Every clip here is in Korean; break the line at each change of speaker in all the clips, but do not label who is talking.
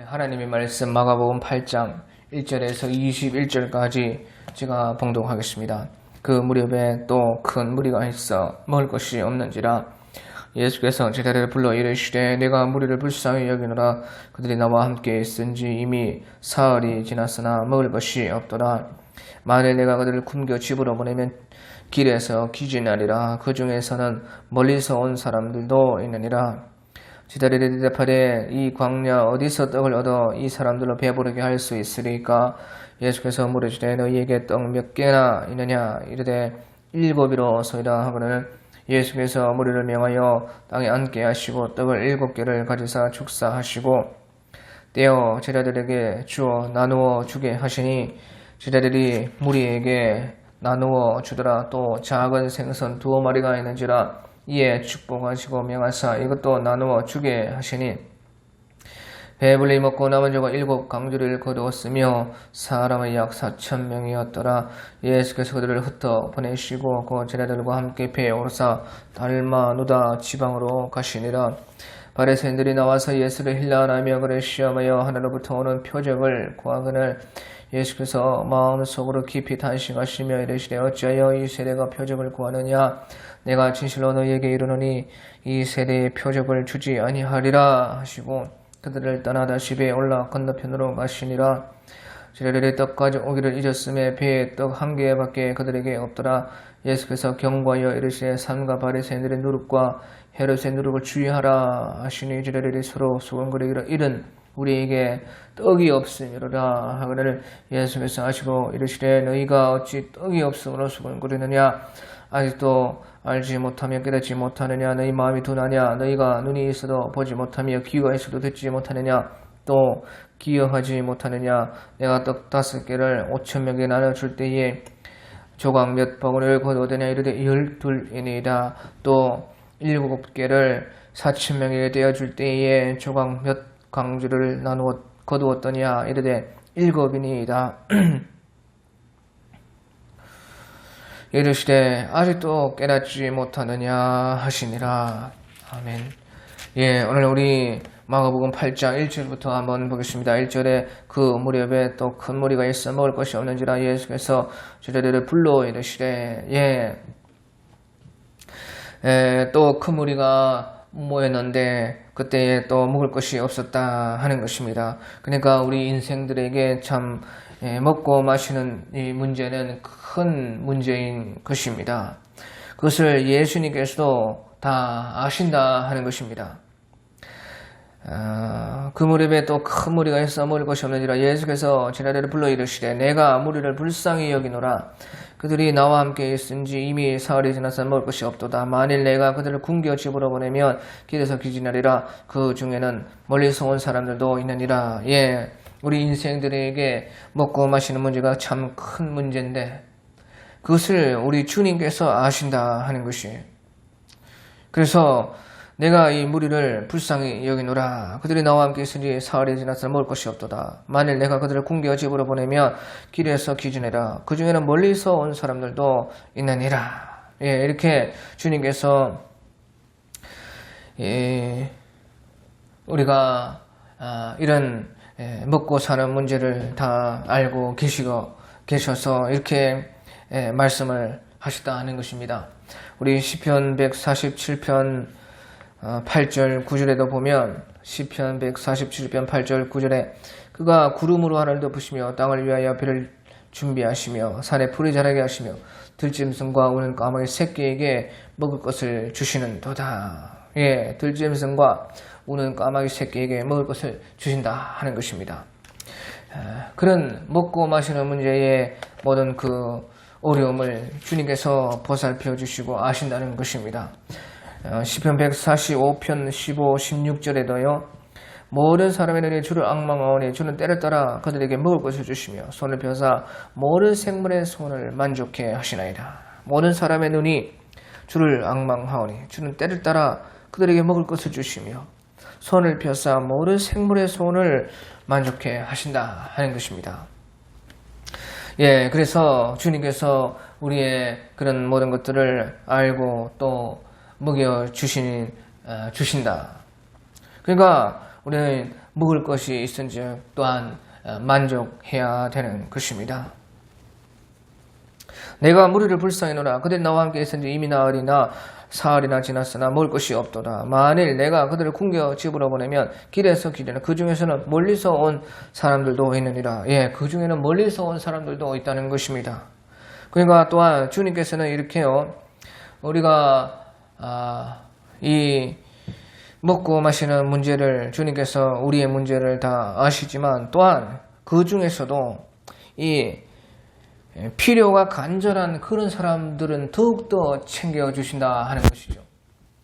하나님의 말씀 마가복음 8장 1절에서 21절까지 제가 봉독하겠습니다. 그 무렵에 또 큰 무리가 있어 먹을 것이 없는지라 예수께서 제자들을 불러 이르시되 내가 무리를 불쌍히 여기노라. 그들이 나와 함께 있은지 이미 사흘이 지났으나 먹을 것이 없더라. 만일 내가 그들을 굶겨 집으로 보내면 길에서 기진하리라. 그 중에서는 멀리서 온 사람들도 있느니라. 제자들이 대답하되 이 광야 어디서 떡을 얻어 이 사람들로 배부르게 할 수 있으리까? 예수께서 물으시되 너희에게 떡 몇 개나 있느냐? 이르되 7이로소이다 하거늘 예수께서 무리를 명하여 땅에 앉게 하시고 떡을 7개를 가지사 축사하시고 떼어 제자들에게 주어 나누어 주게 하시니 제자들이 무리에게 나누어 주더라. 또 작은 생선 2마리가 있는지라 이에 축복하시고 명하사 이것도 나누어 주게 하시니 배불리 먹고 남은 자가 7강주를 거두었으며 사람의 약 4,000명이었더라. 예수께서 그들을 흩어 보내시고 그 제자들과 함께 배에 오르사 달마누다 지방으로 가시니라. 바리새인들이 나와서 예수를 힐난하며 그를 시험하여 하늘로부터 오는 표적을 구하거늘 예수께서 마음속으로 깊이 탄식하시며 이르시되 어찌하여 이 세대가 표적을 구하느냐? 내가 진실로 너희에게 이르노니 이 세대에 표적을 주지 아니하리라 하시고 그들을 떠나 다시 배에 올라 건너편으로 가시니라. 제자들이 떡 가져오기를 잊었음에 배에 떡 1개밖에 그들에게 없더라. 예수께서 경고하여 이르시되 삼가 바리새인들의 누룩과 헤롯의 누룩을 주의하라 하시니 제자들이 서로 수군거리기를 이른 우리에게 떡이 없으니로라 하거늘 예수께서 하시고 이르시되 너희가 어찌 떡이 없음으로 수군거리느냐? 아직도 알지 못하며 깨닫지 못하느냐? 너희 마음이 둔하냐? 너희가 눈이 있어도 보지 못하며 귀가 있어도 듣지 못하느냐? 또 기억하지 못하느냐? 내가 떡 5개를 5,000명에게 나눠줄 때에 조각 몇 바구니를 거두었더냐? 이르되 12이니이다. 또 7개를 4,000명에게 떼어줄 때에 조각 몇 강주를 나누어 거두었더냐? 이르되 7이니이다. 이르시되 아직도 깨닫지 못하느냐 하시니라. 아멘. 예, 오늘 우리 마가복음 8장 1절부터 한번 보겠습니다. 1절에 그 무렵에 또 큰 무리가 있어 먹을 것이 없는지라 예수께서 제자들을 불러 이르시되 또 큰 무리가 모였는데 그때에 또 먹을 것이 없었다 하는 것입니다. 그러니까 우리 인생들에게 참 먹고 마시는 이 문제는 큰 문제인 것입니다. 그것을 예수님께서도 다 아신다 하는 것입니다. 그 무렵에 또 큰 무리가 있어 먹을 것이 없는지라 예수께서 제자들을 불러 이르시되 내가 무리를 불쌍히 여기노라. 그들이 나와 함께 있은지 이미 사흘이 지나서 먹을 것이 없도다. 만일 내가 그들을 굶겨 집으로 보내면 길에서 기진하리라. 그 중에는 멀리서 온 사람들도 있느니라. 예, 우리 인생들에게 먹고 마시는 문제가 참 큰 문제인데 그것을 우리 주님께서 아신다 하는 것이. 그래서 내가 이 무리를 불쌍히 여기노라. 그들이 나와 함께 있으니 사흘이 지나서 먹을 것이 없도다. 만일 내가 그들을 굶겨 집으로 보내면 길에서 기진해라. 그 중에는 멀리서 온 사람들도 있느니라. 예, 이렇게 주님께서 우리가 이런 먹고 사는 문제를 다 알고 계셔서 이렇게 말씀을 하셨다 하는 것입니다. 우리 시편 147편 8절 9절에도 보면 시편 147편 8절 9절에 그가 구름으로 하늘을 덮으시며 땅을 위하여 비를 준비하시며 산에 풀이 자라게 하시며 들짐승과 우는 까마귀 새끼에게 먹을 것을 주시는도다. 예, 들짐승과 우는 까마귀 새끼에게 먹을 것을 주신다 하는 것입니다. 그런 먹고 마시는 문제의 모든 그 어려움을 주님께서 보살펴 주시고 아신다는 것입니다. 시편 145편 15, 16절에도요. 모든 사람의 주를 앙망하오니 주는 때를 따라 그들에게 먹을 것을 주시며 손을 펴사 모든 생물의 손을 만족해 하시나이다. 모든 사람의 눈이 주를 앙망하오니 주는 때를 따라 그들에게 먹을 것을 주시며 손을 펴사 모든 생물의 소원을 만족해 하신다 하는 것입니다. 예, 그래서 주님께서 우리의 그런 모든 것들을 알고 또 먹여 주신다. 그러니까 우리는 먹을 것이 있은즉 또한 만족해야 되는 것입니다. 내가 무리를 불쌍히노라. 그들 나와 함께 있은지 이미 나흘이나 사흘이나 지났으나 먹을 것이 없도다. 만일 내가 그들을 굶겨 집으로 보내면 길에서 기르는 그 중에서는 멀리서 온 사람들도 있느니라. 예, 그 중에는 멀리서 온 사람들도 있다는 것입니다. 그러니까 또한 주님께서는 이렇게요. 우리가 이 먹고 마시는 문제를 주님께서 우리의 문제를 다 아시지만 또한 그 중에서도 이 필요가 간절한 그런 사람들은 더욱더 챙겨주신다 하는 것이죠.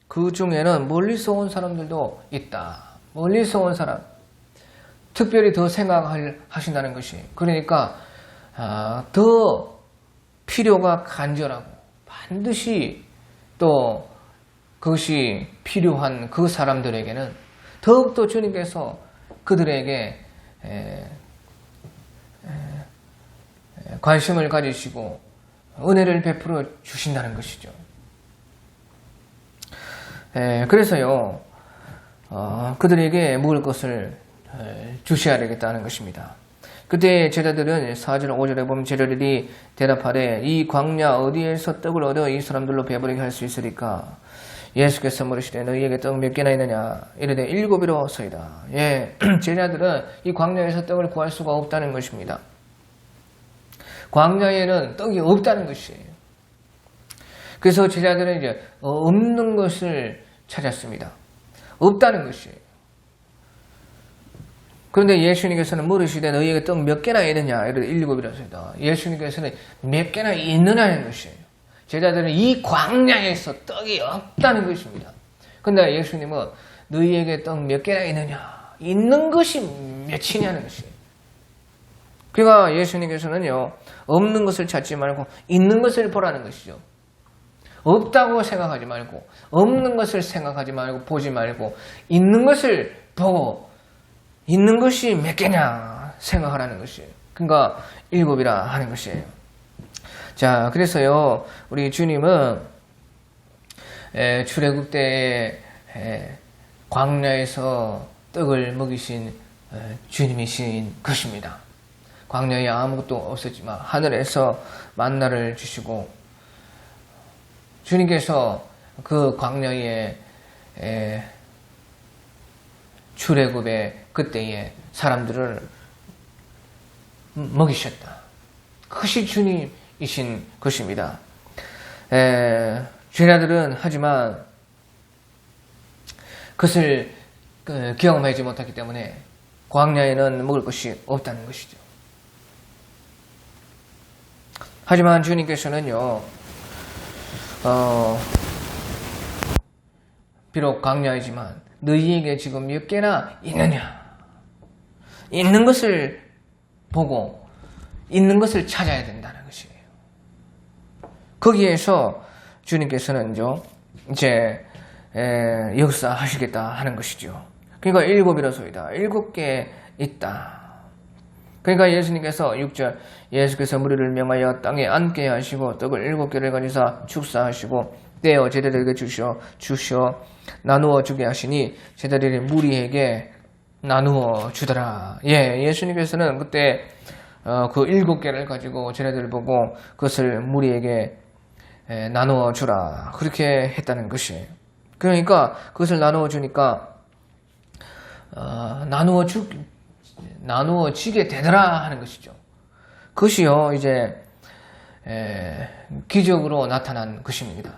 그 중에는 멀리서 온 사람들도 있다. 멀리서 온 사람 특별히 더 생각하신다는 것이 그러니까 더 필요가 간절하고 반드시 또 그것이 필요한 그 사람들에게는 더욱더 주님께서 그들에게 관심을 가지시고 은혜를 베풀어 주신다는 것이죠. 그래서요, 그들에게 먹을 것을 주셔야 되겠다는 것입니다. 그때 제자들은 4절 5절에 보면 제자들이 대답하되 이 광야 어디에서 떡을 얻어 이 사람들로 배부르게 할 수 있으리까? 예수께서 물으시되 너희에게 떡 몇 개나 있느냐? 이르되 7이로소이다. 예, 제자들은 이 광야에서 떡을 구할 수가 없다는 것입니다. 광야에는 떡이 없다는 것이에요. 그래서 제자들은 이제 없는 것을 찾았습니다. 없다는 것이에요. 그런데 예수님께서는 물으시되 너희에게 떡 몇 개나 있느냐? 이르되 7이로소이다. 예수님께서는 몇 개나 있느냐는 것이에요. 제자들은 이 광야에서 떡이 없다는 것입니다. 그런데 예수님은 너희에게 떡 몇 개나 있느냐? 있는 것이 몇이냐는 것이에요. 그러니까 예수님께서는요, 없는 것을 찾지 말고 있는 것을 보라는 것이죠. 없다고 생각하지 말고, 없는 것을 생각하지 말고, 보지 말고, 있는 것을 보고, 있는 것이 몇 개냐 생각하라는 것이에요. 그러니까 7이라 하는 것이에요. 자, 그래서요, 우리 주님은 출애굽 때에 광야에서 떡을 먹이신 주님이신 것입니다. 광야에 아무것도 없었지만 하늘에서 만나를 주시고 주님께서 그 광야에 출애굽의 그때에 사람들을 먹이셨다. 그것이 주님이신 것입니다. 제자들은 하지만 그것을 경험하지 못했기 때문에 광야에는 먹을 것이 없다는 것이죠. 하지만 주님께서는요, 비록 광야이지만 너희에게 지금 몇 개나 있느냐? 있는 것을 보고 있는 것을 찾아야 된다는 것이에요. 거기에서 주님께서는요, 이제 역사하시겠다 하는 것이죠. 그러니까 7이라소이다. 7개 있다. 그러니까 예수님께서 6절 예수께서 무리를 명하여 땅에 앉게 하시고 떡을 7개를 가지사 축사하시고 떼어 제자들에게 주셔 나누어 주게 하시니 제자들이 무리에게 나누어 주더라. 예, 예수님께서는 그때 그 7개를 가지고 제자들을 보고 그것을 무리에게 나누어 주라. 그렇게 했다는 것이에요. 그러니까 그것을 나누어 주니까 나누어지게 되더라 하는 것이죠. 그것이요, 이제, 기적으로 나타난 것입니다.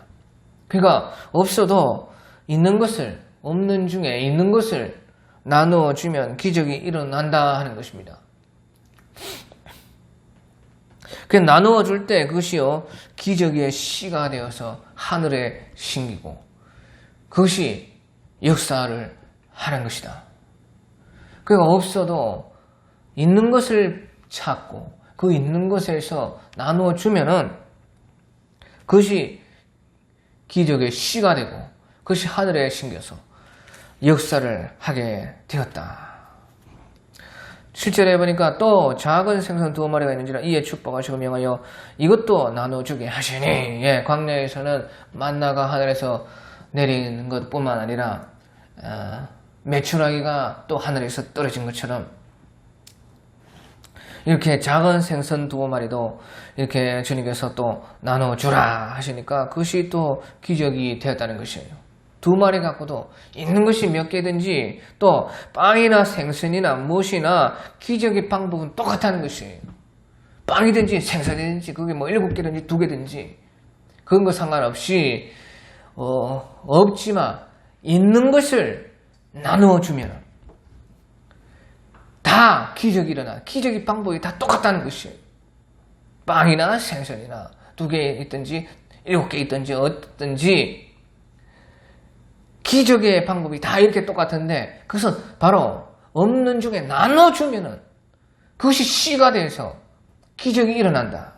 그러니까, 없어도 있는 것을, 없는 중에 있는 것을 나누어주면 기적이 일어난다 하는 것입니다. 그 나누어줄 때 그것이요, 기적의 씨가 되어서 하늘에 심기고, 그것이 역사를 하는 것이다. 그러니까 없어도 있는 것을 찾고 그 있는 것에서 나누어 주면은 그것이 기적의 씨가 되고 그것이 하늘에 심겨서 역사를 하게 되었다. 7절에 보니까 또 작은 생선 2마리가 있는지라 이에 축복하시고 명하여 이것도 나눠주게 하시니, 예, 광야에서는 만나가 하늘에서 내리는 것뿐만 아니라 메추라기가 또 하늘에서 떨어진 것처럼 이렇게 작은 생선 2마리도 이렇게 주님께서 또 나눠주라 하시니까 그것이 또 기적이 되었다는 것이에요. 2마리 갖고도 있는 것이 몇 개든지 또 빵이나 생선이나 무엇이나 기적의 방법은 똑같다는 것이에요. 빵이든지 생선이든지 그게 뭐 7개든지 2개든지 그런 거 상관없이 없지만 있는 것을 나누어주면 다 기적이 일어나. 기적의 방법이 다 똑같다는 것이에요. 빵이나 생선이나 2개 있든지 7개 있든지 어떤지 기적의 방법이 다 이렇게 똑같은데 그것은 바로 없는 중에 나눠주면은 그것이 씨가 돼서 기적이 일어난다.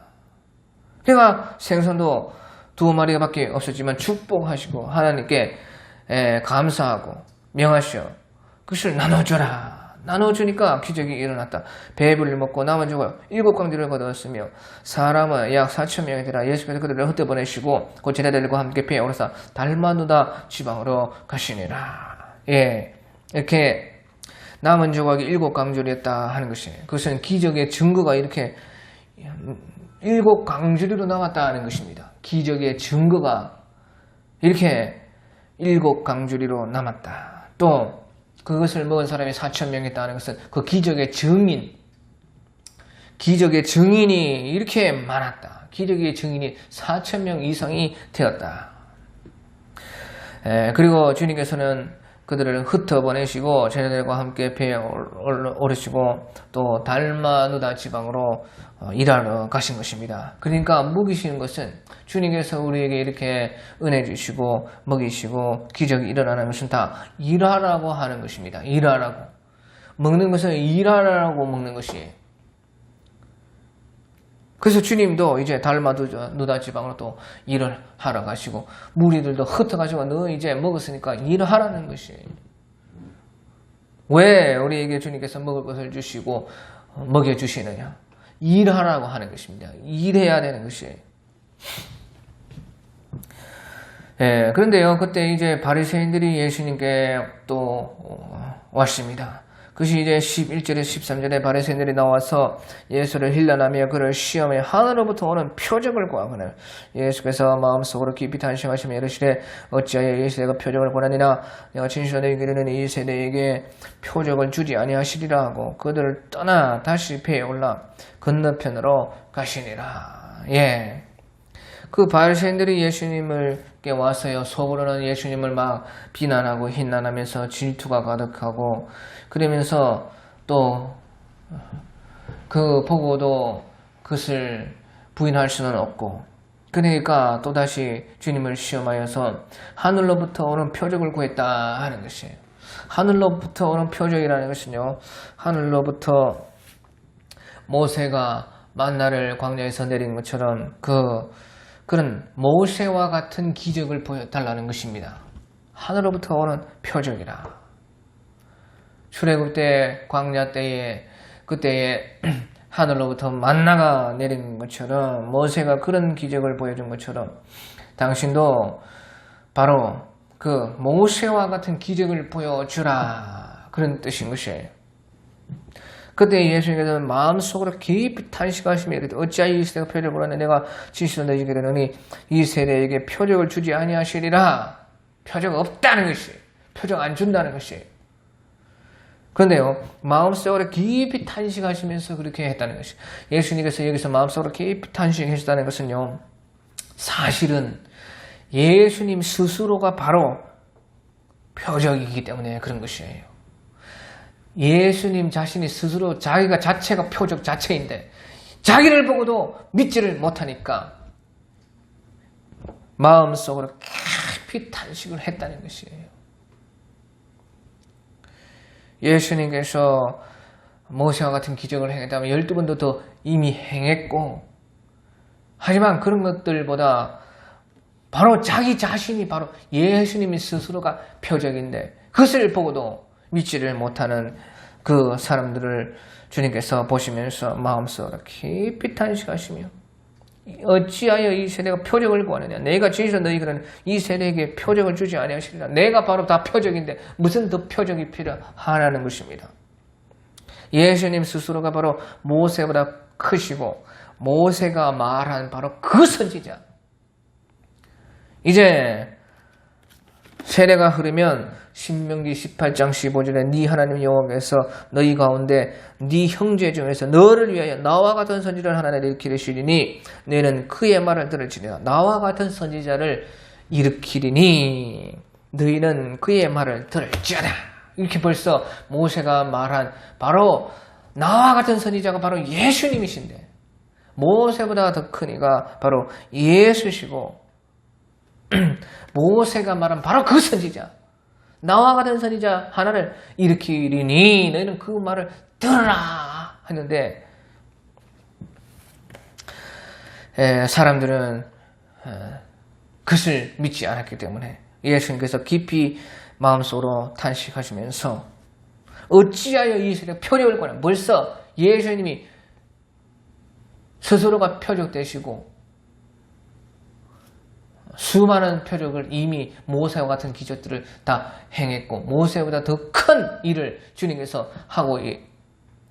그러니까 생선도 2마리가 밖에 없었지만 축복하시고 하나님께 감사하고 명하시어 그것을 나눠줘라. 나눠주니까 기적이 일어났다. 배불리 먹고 남은 조각 7광주를 거두었으며 사람은 약 4,000명이 되라. 예수께서 그들을 흩어보내시고 곧 제자들과 함께 배에 오르사 달마누다 지방으로 가시니라. 예, 이렇게 남은 조각이 7광주리였다 하는 것이에요. 그것은 기적의 증거가 이렇게 7광주리로 남았다 하는 것입니다. 기적의 증거가 이렇게 7광주리로 남았다. 또 그것을 먹은 사람이 4,000명이 있다는 것은 그 기적의 증인이 이렇게 많았다. 기적의 증인이 4,000명 이상이 되었다. 그리고 주님께서는 그들을 흩어보내시고 제자들과 함께 배에 오르시고 또 달마누다 지방으로 일하러 가신 것입니다. 그러니까 먹이시는 것은 주님께서 우리에게 이렇게 은혜 주시고 먹이시고 기적이 일어나는 것은 다 일하라고 하는 것입니다. 일하라고. 먹는 것은 일하라고 먹는 것이에요. 그래서 주님도 이제 달마누다 지방으로 또 일을 하러 가시고 무리들도 흩어가지고 너 이제 먹었으니까 일하라는 것이에요. 왜 우리에게 주님께서 먹을 것을 주시고 먹여주시느냐? 일하라고 하는 것입니다. 일해야 되는 것이에요. 예, 그런데요, 그때 이제 바리새인들이 예수님께 또 왔습니다. 그것이 이제 11절에 13절에 바리새인들이 나와서 예수를 힐난하며 그를 시험해 하늘로부터 오는 표적을 구하거늘 예수께서 마음속으로 깊이 탄식하시며 이르시되 어찌하여 이 세대가 표적을 권하니나 내가 진실로 너희에게 이르노니 이 세대에게 표적을 주지 아니하시리라 하고 그들을 떠나 다시 배에 올라 건너편으로 가시니라. 예. 그 바리새인들이 예수님께 와서요, 속으로는 예수님을 막 비난하고 흰난하면서 질투가 가득하고 그러면서 또 그 보고도 그것을 부인할 수는 없고 그러니까 또다시 주님을 시험하여서 하늘로부터 오는 표적을 구했다 하는 것이에요. 하늘로부터 오는 표적이라는 것은요, 하늘로부터 모세가 만나를 광야에서 내린 것처럼 그런 모세와 같은 기적을 보여달라는 것입니다. 하늘로부터 오는 표적이라. 출애굽 때 광야 때에 그때에 하늘로부터 만나가 내린 것처럼 모세가 그런 기적을 보여준 것처럼 당신도 바로 그 모세와 같은 기적을 보여주라 그런 뜻인 것이에요. 그때 예수님께서는 마음속으로 깊이 탄식하시며 이르되 어찌하여 이 세대가 표적을 보라니 내가 진실로 너희에게 이르노니 이 세대에게 표적을 주지 아니하시리라. 표적 없다는 것이에요. 표적 안 준다는 것이에요. 그런데요, 마음속으로 깊이 탄식하시면서 그렇게 했다는 것이에요. 예수님께서 여기서 마음속으로 깊이 탄식하셨다는 것은요, 사실은 예수님 스스로가 바로 표적이기 때문에 그런 것이에요. 예수님 자신이 스스로 자기가 자체가 표적 자체인데 자기를 보고도 믿지를 못하니까 마음속으로 깊이 탄식을 했다는 것이에요. 예수님께서 모세와 같은 기적을 행했다면 12번도 더 이미 행했고 하지만 그런 것들보다 바로 자기 자신이 바로 예수님이 스스로가 표적인데 그것을 보고도 믿지를 못하는 그 사람들을 주님께서 보시면서 마음속으로 깊이 탄식하시며 어찌하여 이 세대가 표적을 구하느냐. 내가 진실로 너희들은 이 세대에게 표적을 주지 아니하시리라. 내가 바로 다 표적인데 무슨 더 표적이 필요하냐는 것입니다. 예수님 스스로가 바로 모세보다 크시고 모세가 말한 바로 그 선지자. 이제 세대가 흐르면 신명기 18장 15절에 네 하나님 여호와께서 너희 가운데 네 형제 중에서 너를 위하여 나와 같은 선지자를 하나 일으키시리니 너는 그의 말을 들을지니라. 나와 같은 선지자를 일으키리니 너희는 그의 말을 들을지어다. 이렇게 벌써 모세가 말한 바로 나와 같은 선지자가 바로 예수님이신데 모세보다 더 큰 이가 바로 예수시고 모세가 말한 바로 그 선지자 나와 같은 선지자 하나를 일으키리니 너희는 그 말을 들으라 했는데 사람들은 그것을 믿지 않았기 때문에 예수님께서 깊이 마음속으로 탄식하시면서 어찌하여 이 세대가 표적을 구하냐. 벌써 예수님이 스스로가 표적 되시고 수많은 표적을 이미 모세와 같은 기적들을 다 행했고 모세보다 더 큰 일을 주님께서 하고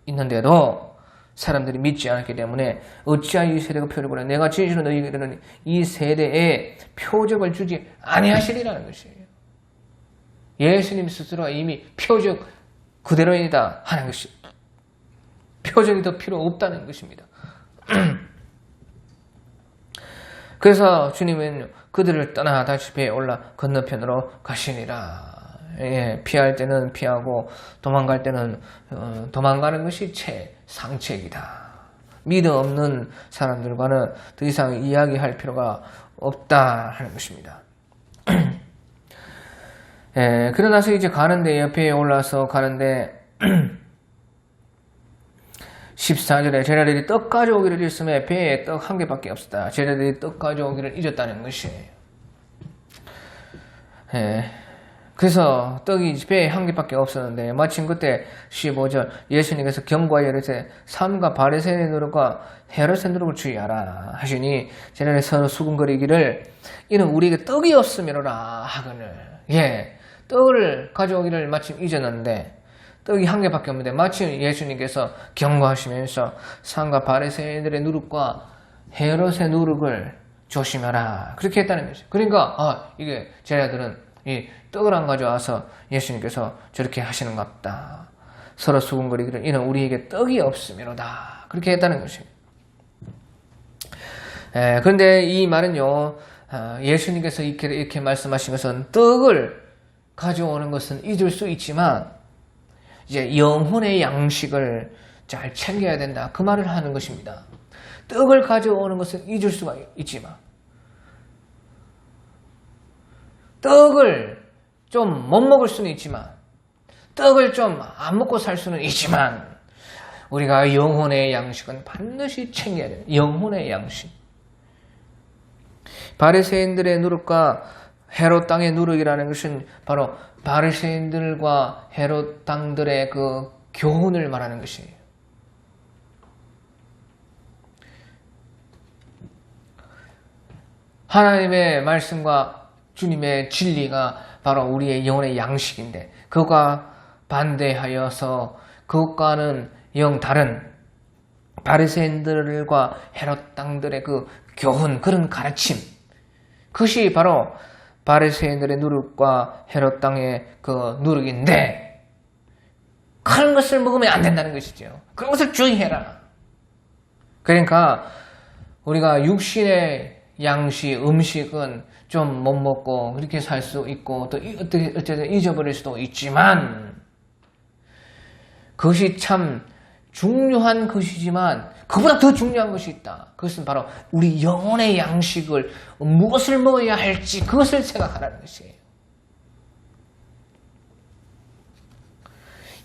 있는데도 사람들이 믿지 않았기 때문에 어찌하여 이 세대가 표적을 하냐. 내가 진실로 너희에게는 이 세대에 표적을 주지 아니하시리라는 것이에요. 예수님 스스로가 이미 표적 그대로이다 하는 것이 표적이 더 필요 없다는 것입니다. 그래서 주님은 그들을 떠나 다시 배에 올라 건너편으로 가시니라. 피할 때는 피하고 도망갈 때는 도망가는 것이 상책이다. 믿음 없는 사람들과는 더 이상 이야기할 필요가 없다 하는 것입니다. 그러나서 이제 가는데 배에 올라서 가는데 14절에 제자들이 떡 가져오기를 잊었으며 배에 떡 한 개밖에 없었다. 제자들이 떡 가져오기를 잊었다는 것이에요. 그래서 떡이 배에 한 개밖에 없었는데 마침 그때 15절 예수님께서 경고하여 이르시되 삼가 바리새인의 노릇과 헤롯의 노릇을 주의하라 하시니 제자들이 서로 수군거리기를 이는 우리에게 떡이 없음이로라 하거늘. 떡을 가져오기를 마침 잊었는데 떡이 한 개밖에 없는데 마침 예수님께서 경고하시면서 상가 바리새인들의 누룩과 헤롯의 누룩을 조심하라 그렇게 했다는 거죠. 그러니까 이게 제자들은 이 떡을 안 가져와서 예수님께서 저렇게 하시는갑다. 서로 수군거리기를 이는 우리에게 떡이 없음이로다 그렇게 했다는 것입니다. 그런데 이 말은요 예수님께서 이렇게 말씀하신 것은 떡을 가져오는 것은 잊을 수 있지만 이제 영혼의 양식을 잘 챙겨야 된다. 그 말을 하는 것입니다. 떡을 가져오는 것은 잊을 수가 있지만 떡을 좀 못 먹을 수는 있지만 떡을 좀 안 먹고 살 수는 있지만 우리가 영혼의 양식은 반드시 챙겨야 돼요. 영혼의 양식. 바리새인들의 누룩과 헤롯 땅의 누룩이라는 것은 바로 바리새인들과 헤롯 땅들의 그 교훈을 말하는 것이에요. 하나님의 말씀과 주님의 진리가 바로 우리의 영혼의 양식인데 그것과 반대하여서 그것과는 영 다른 바리새인들과 헤롯 땅들의 그 교훈 그런 가르침 그것이 바로 바리새인들의 누룩과 헤롯 땅의 그 누룩인데 그런 것을 먹으면 안 된다는 것이죠. 그런 것을 주의해라. 그러니까 우리가 육신의 양식, 음식은 좀 못 먹고 그렇게 살 수 있고 또 어쨌든 잊어버릴 수도 있지만 그것이 참 중요한 것이지만 그보다 더 중요한 것이 있다. 그것은 바로 우리 영혼의 양식을 무엇을 먹어야 할지 그것을 생각하라는 것이에요.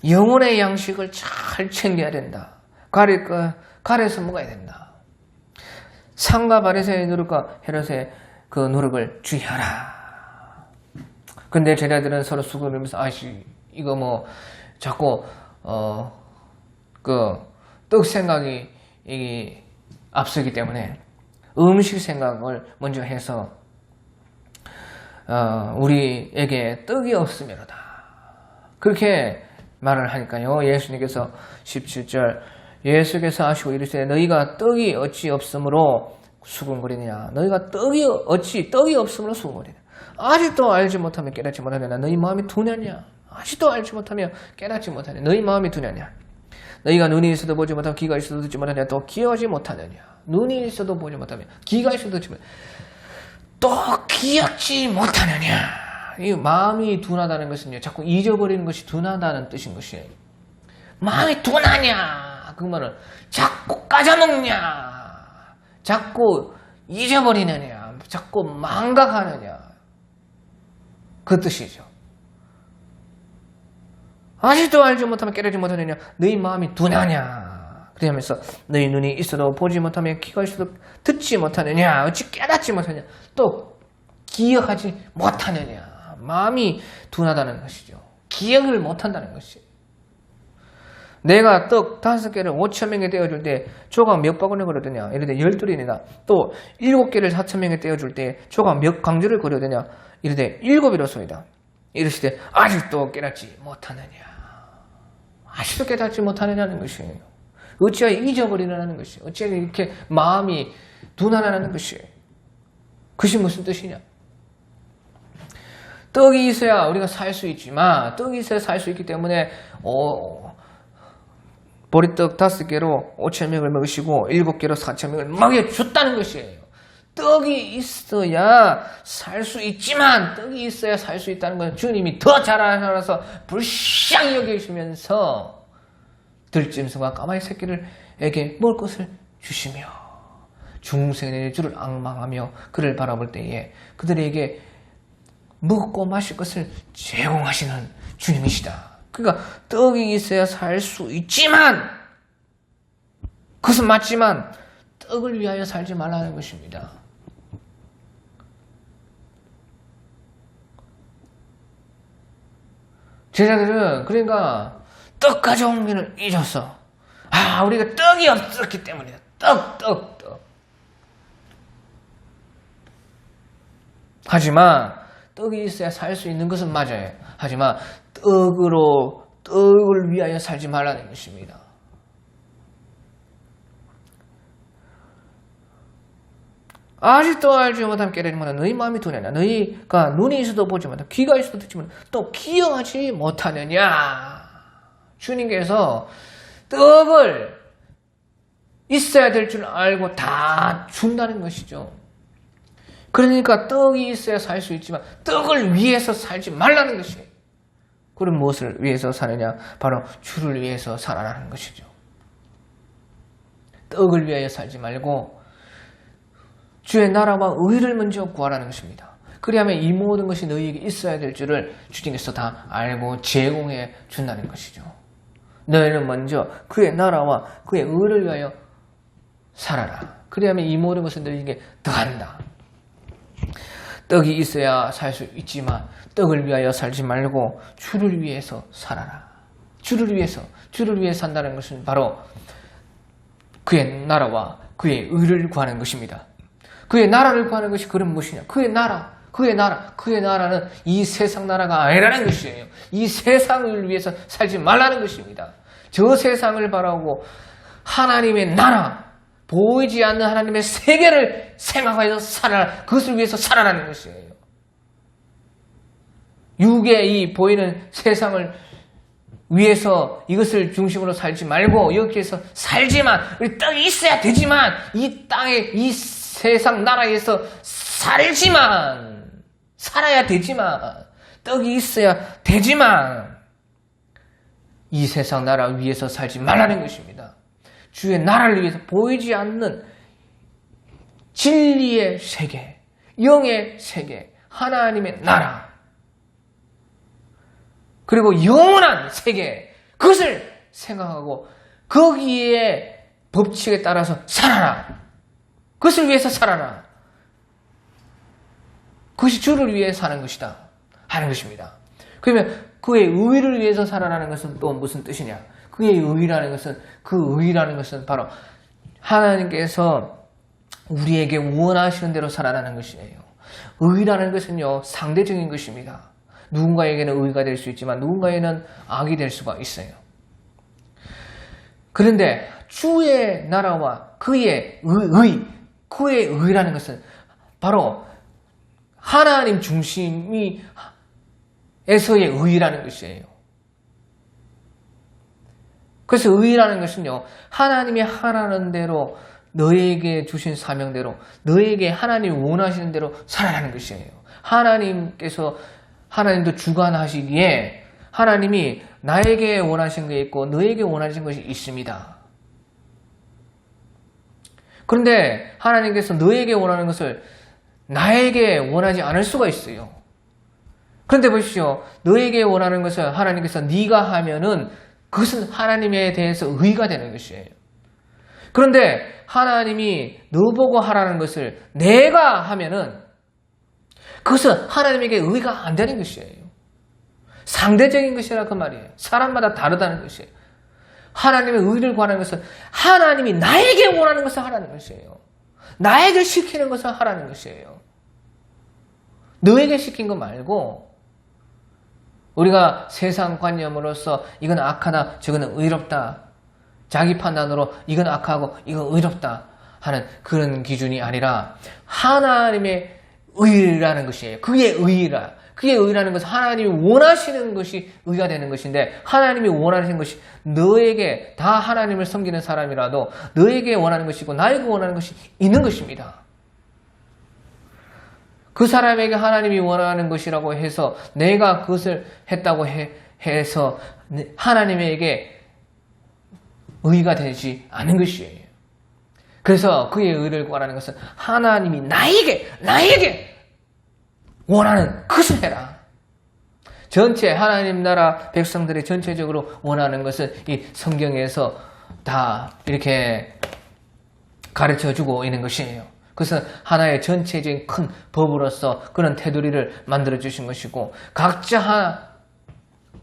영혼의 양식을 잘 챙겨야 된다. 가려서 먹어야 된다. 상가 바리새인의 누룩과 헤롯의 그 누룩을 주의하라. 근데 제자들은 서로 수그리면서 이거 뭐 자꾸 떡 생각이 앞서기 때문에 음식 생각을 먼저 해서 우리에게 떡이 없으면로다. 그렇게 말을 하니까요. 예수님께서 17절 예수께서 하시고 이르시되 너희가 떡이 어찌 없으므로 수군거리느냐. 너희가 떡이 없으므로 수군거리느냐. 아직도 알지 못하며 깨닫지 못하느냐. 너희 마음이 둔하냐. 아직도 알지 못하며 깨닫지 못하느냐. 너희 마음이 둔하냐. 너희가 눈이 있어도 보지 못하고 귀가 있어도 듣지 못하느냐. 또 기억하지 못하느냐. 눈이 있어도 보지 못하며 귀가 있어도 듣지 못하느냐. 또 기억지 못하느냐. 이 마음이 둔하다는 것은요. 자꾸 잊어버리는 것이 둔하다는 뜻인 것이에요. 마음이 둔하냐. 그 말은 자꾸 까져먹냐. 자꾸 잊어버리느냐. 자꾸 망각하느냐. 그 뜻이죠. 아직도 알지 못하며 깨닫지 못하느냐. 너희 마음이 둔하냐. 그러면서 너희 눈이 있어도 보지 못하며 귀가 있어도 듣지 못하느냐. 어찌 깨닫지 못하느냐. 또 기억하지 못하느냐. 마음이 둔하다는 것이죠. 기억을 못한다는 것이에요. 내가 떡 5개를 5,000명에 떼어줄 때 조각 몇 바구니 걸어드냐. 이럴 때 12이나 또 7개를 4,000명에 떼어줄 때 조각 몇 강주를 걸어드냐. 이럴 때 7이로소이다. 이랬을 때 아직도 깨닫지 못하느냐. 아직도 깨닫지 못하느냐는 것이에요. 어찌하여 잊어버리느냐는 것이에요. 어찌하여 이렇게 마음이 둔하느냐는 것이에요. 그것이 무슨 뜻이냐. 떡이 있어야 우리가 살 수 있지만 떡이 있어야 살 수 있기 때문에 보리떡 5개로 5,000명을 먹으시고 7개로 4,000명을 먹여줬다는 것이에요. 떡이 있어야 살 수 있지만 떡이 있어야 살 수 있다는 것은 주님이 더 잘 알아서 불쌍히 여기시면서 들짐승과 까마귀 새끼를에게 먹을 것을 주시며 중생의 주를 앙망하며 그를 바라볼 때에 그들에게 먹고 마실 것을 제공하시는 주님이시다. 그러니까 떡이 있어야 살 수 있지만 그것은 맞지만 떡을 위하여 살지 말라는 것입니다. 제자들은 그러니까 떡 가져온 것을 잊었어. 우리가 떡이 없었기 때문이다. 떡. 하지만 떡이 있어야 살 수 있는 것은 맞아요. 하지만 떡을 위하여 살지 말라는 것입니다. 아직도 알지 못하면 깨닫지 못하는 너희 마음이 둔하냐. 너희가 눈이 있어도 보지 못하고 귀가 있어도 듣지 못하고 또 기억하지 못하느냐. 주님께서 떡을 있어야 될 줄 알고 다 준다는 것이죠. 그러니까 떡이 있어야 살 수 있지만 떡을 위해서 살지 말라는 것이에요. 그럼 무엇을 위해서 사느냐? 바로 주를 위해서 살아라는 것이죠. 떡을 위하여 살지 말고 주의 나라와 의를 먼저 구하라는 것입니다. 그리하면 이 모든 것이 너희에게 있어야 될 줄을 주님께서 다 알고 제공해 준다는 것이죠. 너희는 먼저 그의 나라와 그의 의를 위하여 살아라. 그리하면 이 모든 것은 너희에게 더한다. 떡이 있어야 살 수 있지만 떡을 위하여 살지 말고 주를 위해서 살아라. 주를 위해서 산다는 것은 바로 그의 나라와 그의 의를 구하는 것입니다. 그의 나라를 구하는 것이 그런 무엇이냐? 그의 나라는 이 세상 나라가 아니라는 것이에요. 이 세상을 위해서 살지 말라는 것입니다. 저 세상을 바라고 하나님의 나라, 보이지 않는 하나님의 세계를 생각하여서 살아라. 그것을 위해서 살아라는 것이에요. 육의 이 보이는 세상을 위해서 이것을 중심으로 살지 말고 여기에서 살지만 우리 떡이 있어야 되지만 이 땅에 이 세상 나라에서 살아야 되지만 떡이 있어야 되지만 이 세상 나라 위에서 살지 말라는 것입니다. 주의 나라를 위해서 보이지 않는 진리의 세계, 영의 세계, 하나님의 나라 그리고 영원한 세계 그것을 생각하고 거기에 법칙에 따라서 살아라. 그것을 위해서 살아라. 그것이 주를 위해 사는 것이다. 하는 것입니다. 그러면 그의 의를 위해서 살아라는 것은 또 무슨 뜻이냐? 그의 의라는 것은 바로 하나님께서 우리에게 원하시는 대로 살아라는 것이에요. 의라는 것은요, 상대적인 것입니다. 누군가에게는 의가 될 수 있지만 누군가에게는 악이 될 수가 있어요. 그런데 주의 나라와 그의 그의 의라는 것은 바로 하나님 중심에서의 의라는 것이에요. 그래서 의라는 것은요, 하나님이 하라는 대로 너에게 주신 사명대로 너에게 하나님이 원하시는 대로 살아가는 것이에요. 하나님도 주관하시기에 하나님이 나에게 원하신 게 있고 너에게 원하신 것이 있습니다. 그런데 하나님께서 너에게 원하는 것을 나에게 원하지 않을 수가 있어요. 그런데 보십시오. 너에게 원하는 것을 하나님께서 네가 하면은 그것은 하나님에 대해서 의가 되는 것이에요. 그런데 하나님이 너보고 하라는 것을 내가 하면은 그것은 하나님에게 의가 안 되는 것이에요. 상대적인 것이라 그 말이에요. 사람마다 다르다는 것이에요. 하나님의 의를 구하는 것은 하나님이 나에게 원하는 것을 하라는 것이에요. 나에게 시키는 것을 하라는 것이에요. 너에게 시킨 거 말고 우리가 세상 관념으로서 이건 악하다, 저거는 의롭다. 자기 판단으로 이건 악하고 이건 의롭다 하는 그런 기준이 아니라 하나님의 의라는 것이에요. 그의 의라는 것은 하나님이 원하시는 것이 의가 되는 것인데 하나님이 원하시는 것이 너에게 다 하나님을 섬기는 사람이라도 너에게 원하는 것이고 나에게 원하는 것이 있는 것입니다. 그 사람에게 하나님이 원하는 것이라고 해서 내가 그것을 했다고 해서 하나님에게 의가 되지 않은 것이에요. 그래서 그의 의를 구하라는 것은 하나님이 나에게 원하는 그것을 해라. 전체 하나님 나라 백성들이 전체적으로 원하는 것은 이 성경에서 다 이렇게 가르쳐주고 있는 것이에요. 그것은 하나의 전체적인 큰 법으로서 그런 테두리를 만들어주신 것이고 각자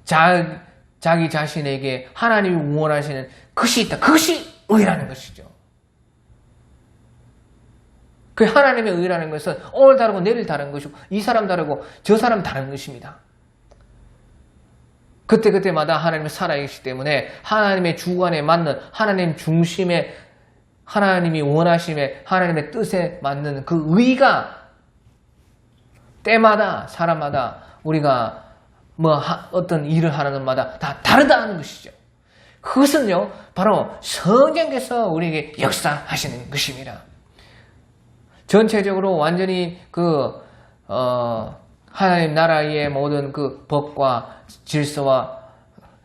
자기 자신에게 하나님이 원하시는 것이 있다. 그것이 의라는 것이죠. 그 하나님의 의라는 것은 오늘 다르고 내일 다른 것이고 이 사람 다르고 저 사람 다른 것입니다. 그때마다 하나님이 살아계시기 때문에 하나님의 주관에 맞는 하나님 중심의 하나님이 원하심에 하나님의 뜻에 맞는 그 의가 때마다 사람마다 우리가 어떤 일을 하는 것마다 다 다르다는 것이죠. 그것은요 바로 성령께서 우리에게 역사하시는 것입니다. 전체적으로 완전히 하나님 나라의 모든 그 법과 질서와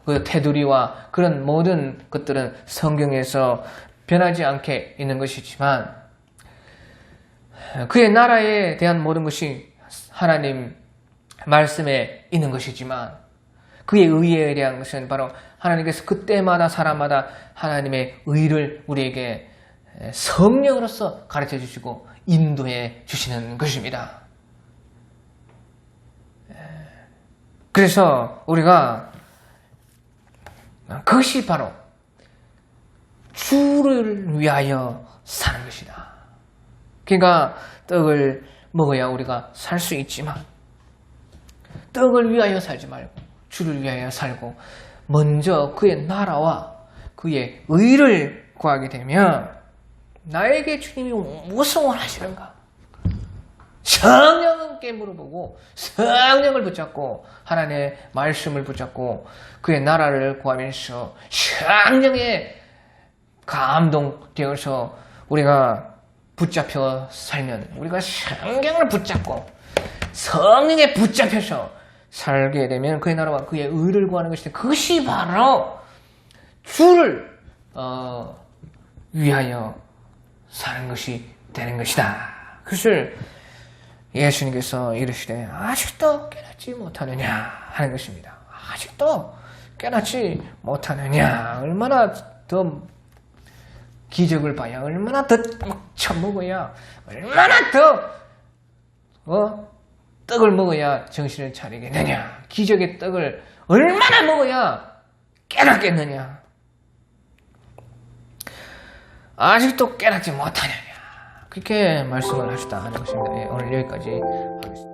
그 테두리와 그런 모든 것들은 성경에서 변하지 않게 있는 것이지만 그의 나라에 대한 모든 것이 하나님 말씀에 있는 것이지만 그의 의에 대한 것은 바로 하나님께서 그때마다 사람마다 하나님의 의를 우리에게 성령으로서 가르쳐 주시고 인도해 주시는 것입니다. 그래서 우리가 그것이 바로 주를 위하여 사는 것이다. 그러니까 떡을 먹어야 우리가 살 수 있지만 떡을 위하여 살지 말고 주를 위하여 살고 먼저 그의 나라와 그의 의를 구하게 되면 나에게 주님이 무엇을 원하시는가? 성령께 물어보고 성령을 붙잡고 하나님의 말씀을 붙잡고 그의 나라를 구하면서 성령에 감동되어서 우리가 붙잡혀 살면 우리가 성령을 붙잡고 성령에 붙잡혀서 살게 되면 그의 나라와 그의 의를 구하는 것인데 그것이 바로 주를 위하여 사는 것이 되는 것이다. 그것을 예수님께서 이르시되 아직도 깨닫지 못하느냐 하는 것입니다. 아직도 깨닫지 못하느냐. 얼마나 더 기적을 봐야 얼마나 더 처먹어야 얼마나 더 떡을 먹어야 정신을 차리겠느냐? 기적의 떡을 얼마나 먹어야 깨닫겠느냐? 아직도 깨닫지 못하느냐? 그렇게 말씀을 하셨다는 것입니다. 오늘 여기까지 하겠습니다.